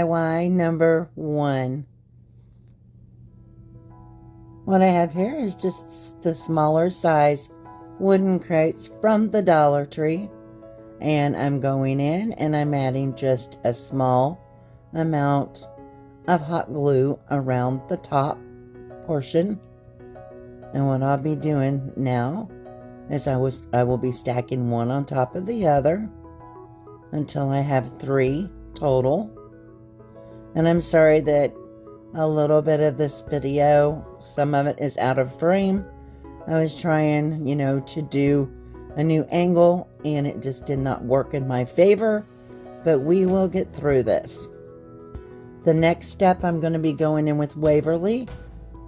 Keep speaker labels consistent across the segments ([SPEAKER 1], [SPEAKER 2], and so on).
[SPEAKER 1] DIY number 1. What I have here is just the smaller size wooden crates from the Dollar Tree. And I'm going in and I'm adding just a small amount of hot glue around the top portion. And what I'll be doing now is I will be stacking one on top of the other until I have 3 total. And I'm sorry that a little bit of this video, some of it is out of frame. I was trying, to do a new angle and it just did not work in my favor, but we will get through this. The next step, I'm going to be going in with Waverly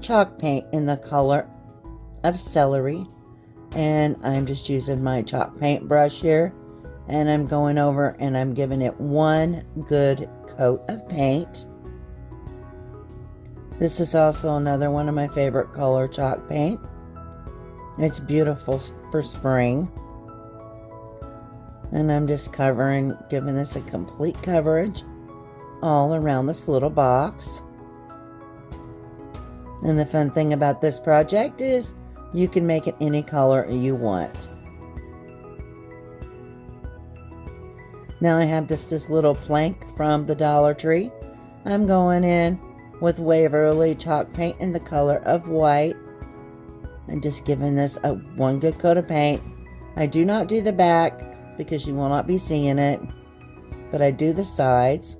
[SPEAKER 1] chalk paint in the color of celery, and I'm just using my chalk paint brush here, and I'm going over and I'm giving it one good coat of paint. This is also another one of my favorite color chalk paint. It's beautiful for spring. And I'm just giving this a complete coverage all around this little box. And the fun thing about this project is you can make it any color you want. Now I have just this little plank from the Dollar Tree. I'm going in with Waverly chalk paint in the color of white. And just giving this one good coat of paint. I do not do the back because you will not be seeing it, but I do the sides.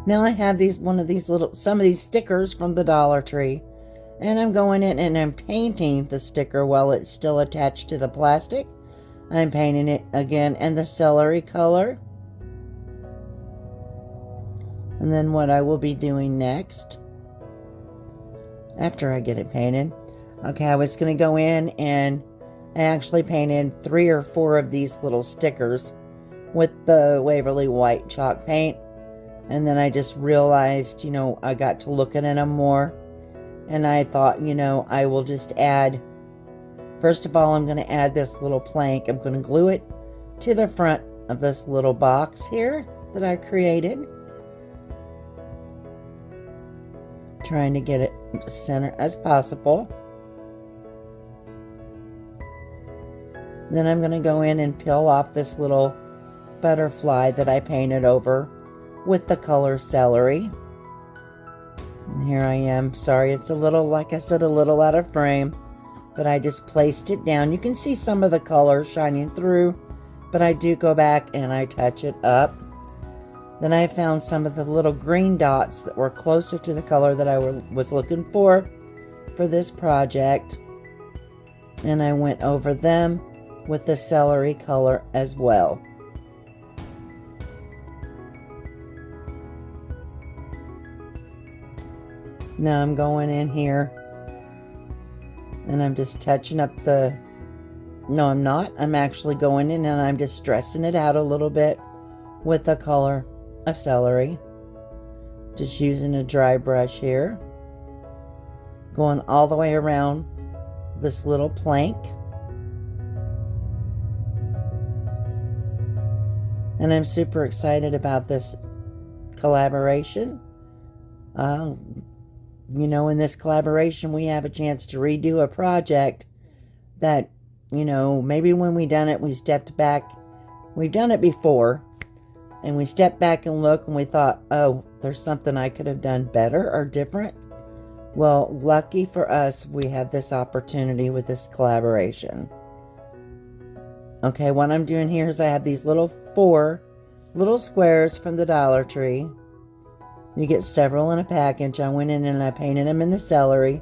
[SPEAKER 1] Now I have some of these stickers from the Dollar Tree, and I'm going in and I'm painting the sticker while it's still attached to the plastic. I'm painting it again in the celery color. And then what I will be doing next, after I get it painted, okay, I was going to go in and I actually painted 3 or 4 of these little stickers with the Waverly white chalk paint. And then I just realized, I got to looking at them more. And I thought, I will just add, first of all, I'm going to add this little plank. I'm going to glue it to the front of this little box here that I created. Trying to get it center as possible. Then I'm going to go in and peel off this little butterfly that I painted over with the color celery. And here I am. Sorry, it's a little, like I said, a little out of frame, but I just placed it down. You can see some of the color shining through, but I do go back and I touch it up. Then I found some of the little green dots that were closer to the color that I was looking for this project. And I went over them with the celery color as well. Now I'm going in here and I'm just touching up no, I'm not. I'm actually going in and I'm just stressing it out a little bit with the color of celery. Just using a dry brush here. Going all the way around this little plank. And I'm super excited about this collaboration. In this collaboration, we have a chance to redo a project that, maybe when we done it, we stepped back. We've done it before, and we stepped back and looked, and we thought, oh, there's something I could have done better or different. Well, lucky for us, we have this opportunity with this collaboration. Okay, what I'm doing here is I have these 4 little squares from the Dollar Tree. You get several in a package. I went in and I painted them in the celery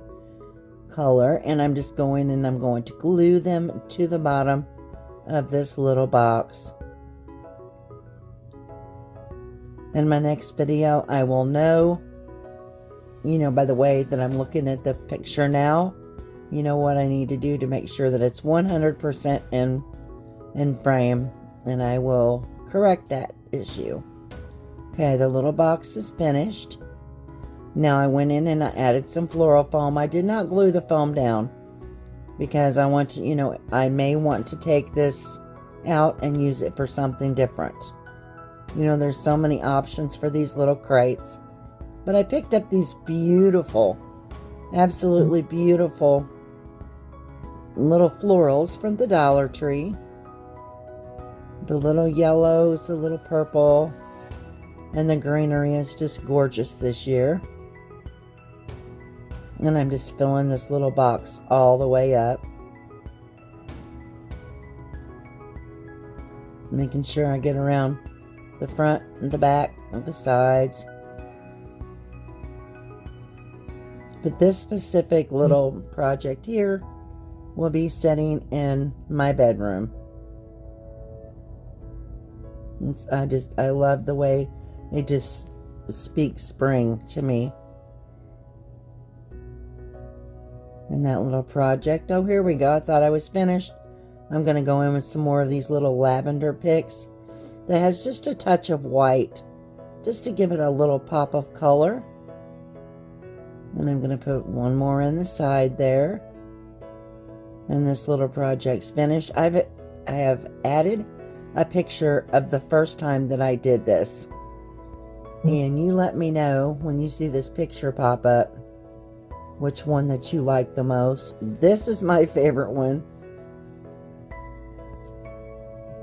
[SPEAKER 1] color, and I'm just going and I'm going to glue them to the bottom of this little box. In my next video, I will know, by the way that I'm looking at the picture now, what I need to do to make sure that it's 100% in frame, and I will correct that issue. Okay, the little box is finished. Now I went in and I added some floral foam. I did not glue the foam down because I want to, I may want to take this out and use it for something different. You know, there's so many options for these little crates. But I picked up these beautiful, absolutely beautiful little florals from the Dollar Tree. The little yellows, the little purple, and the greenery is just gorgeous this year. And I'm just filling this little box all the way up. Making sure I get around the front and the back and the sides. But this specific little project here will be sitting in my bedroom. I love the way it just speaks spring to me. And that little project. Oh, here we go. I thought I was finished. I'm going to go in with some more of these little lavender picks that has just a touch of white, just to give it a little pop of color. And I'm going to put one more in the side there. And this little project's finished. I have added a picture of the first time that I did this. And you let me know when you see this picture pop up which one that you like the most. This is my favorite one.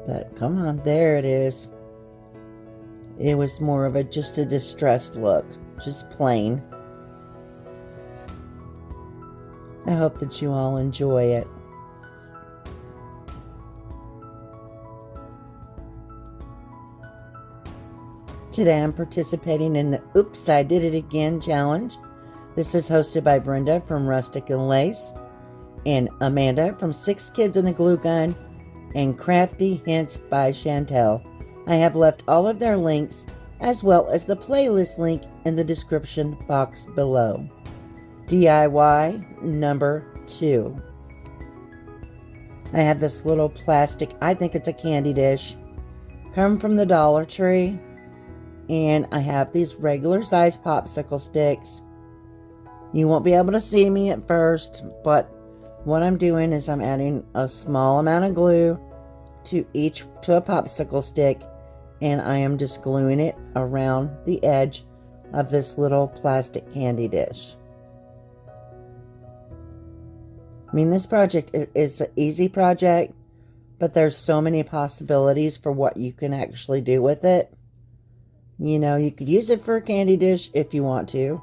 [SPEAKER 1] But come on, there it is. It was more of just a distressed look, just plain. I hope that you all enjoy it. Today I'm participating in the Oops, I Did It Again challenge. This is hosted by Brenda from Rustic and Lace, and Amanda from 6 Kids and a Glue Gun, and Crafty Hints by Shantell. I have left all of their links as well as the playlist link in the description box below. DIY number 2. I have this little plastic, I think it's a candy dish, come from the Dollar Tree. And I have these regular size popsicle sticks. You won't be able to see me at first, but what I'm doing is I'm adding a small amount of glue to a popsicle stick, and I am just gluing it around the edge of this little plastic candy dish. I mean, this project is an easy project, but there's so many possibilities for what you can actually do with it. You know, you could use it for a candy dish if you want to.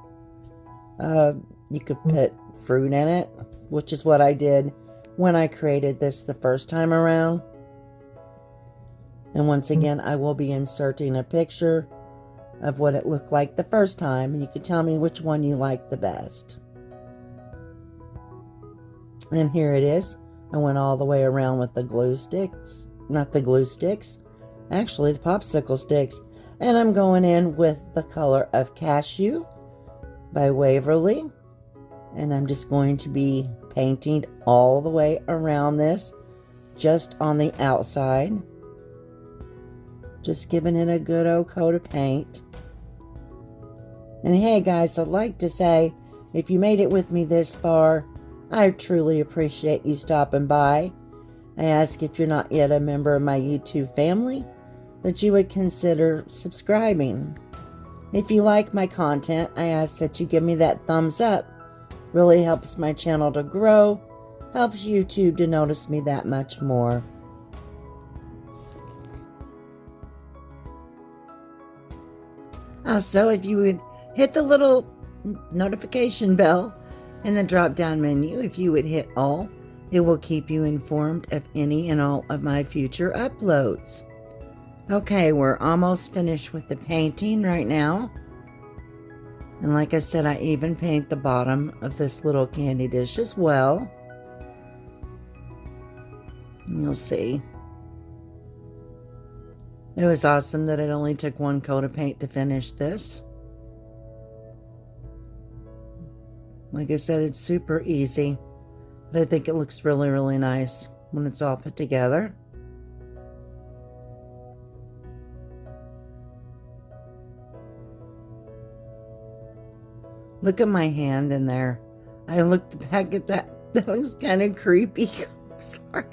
[SPEAKER 1] You could put fruit in it, which is what I did when I created this the first time around. And once again, I will be inserting a picture of what it looked like the first time. And you can tell me which one you like the best. And here it is. I went all the way around with the glue sticks. Not the glue sticks. Actually, the popsicle sticks. And I'm going in with the color of Cashew by Waverly. And I'm just going to be painting all the way around this, just on the outside. Just giving it a good old coat of paint. And hey guys, I'd like to say, if you made it with me this far, I truly appreciate you stopping by. I ask if you're not yet a member of my YouTube family, that you would consider subscribing. If you like my content, I ask that you give me that thumbs up. Really helps my channel to grow, helps YouTube to notice me that much more. Also, if you would hit the little notification bell in the drop down menu, if you would hit all, it will keep you informed of any and all of my future uploads. Okay, we're almost finished with the painting right now. And like I said, I even paint the bottom of this little candy dish as well. And you'll see. It was awesome that it only took one coat of paint to finish this. Like I said, it's super easy. But I think it looks really, really nice when it's all put together. Look at my hand in there. I looked back at that. That was kind of creepy. Sorry.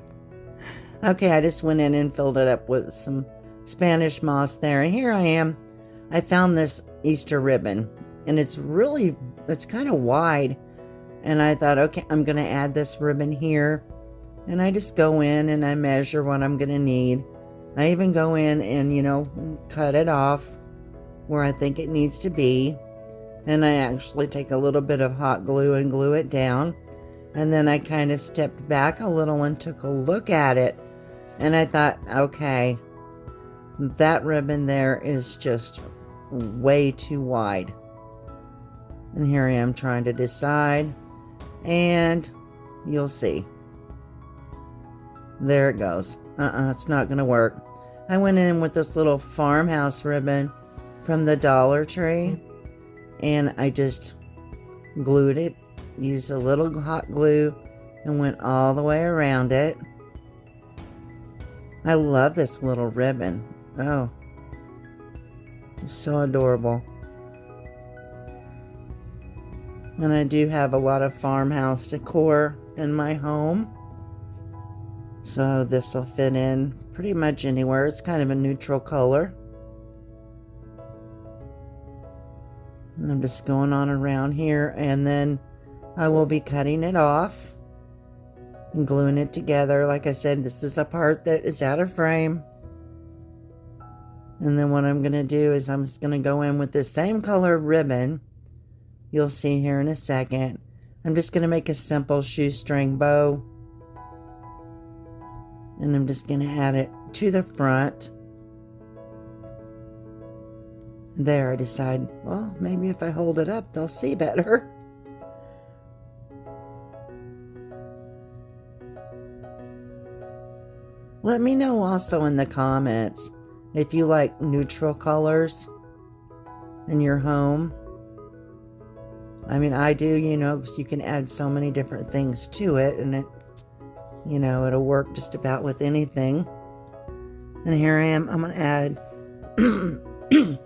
[SPEAKER 1] Okay, I just went in and filled it up with some Spanish moss there. And here I am. I found this Easter ribbon, and it's kind of wide. And I thought, okay, I'm going to add this ribbon here. And I just go in and I measure what I'm going to need. I even go in and, cut it off where I think it needs to be. And I actually take a little bit of hot glue and glue it down. And then I kind of stepped back a little and took a look at it. And I thought, okay, that ribbon there is just way too wide. And here I am trying to decide. And you'll see. There it goes. It's not going to work. I went in with this little farmhouse ribbon from the Dollar Tree. And I just glued it. Used a little hot glue and went all the way around it. I love this little ribbon. Oh, it's so adorable. And I do have a lot of farmhouse decor in my home. So this will fit in pretty much anywhere. It's kind of a neutral color. And I'm just going on around here, and then I will be cutting it off and gluing it together. Like I said, this is a part that is out of frame. And then what I'm going to do is I'm just going to go in with the same color ribbon. You'll see here in a second. I'm just going to make a simple shoestring bow. And I'm just going to add it to the front. There, I decide, well, maybe if I hold it up, they'll see better. Let me know also in the comments if you like neutral colors in your home. I mean, I do, because you can add so many different things to it, and it, it'll work just about with anything. And here I am. I'm going to add,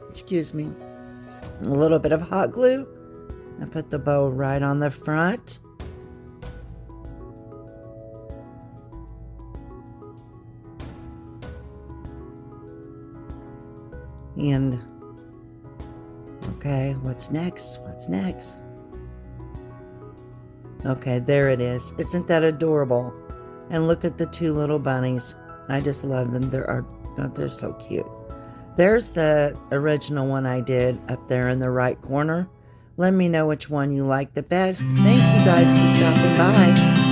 [SPEAKER 1] excuse me, a little bit of hot glue. I put the bow right on the front. And, okay, what's next? What's next? Okay, there it is. Isn't that adorable? And look at the two little bunnies. I just love them. They're so cute. There's the original one I did up there in the right corner. Let me know which one you like the best. Thank you guys for stopping by.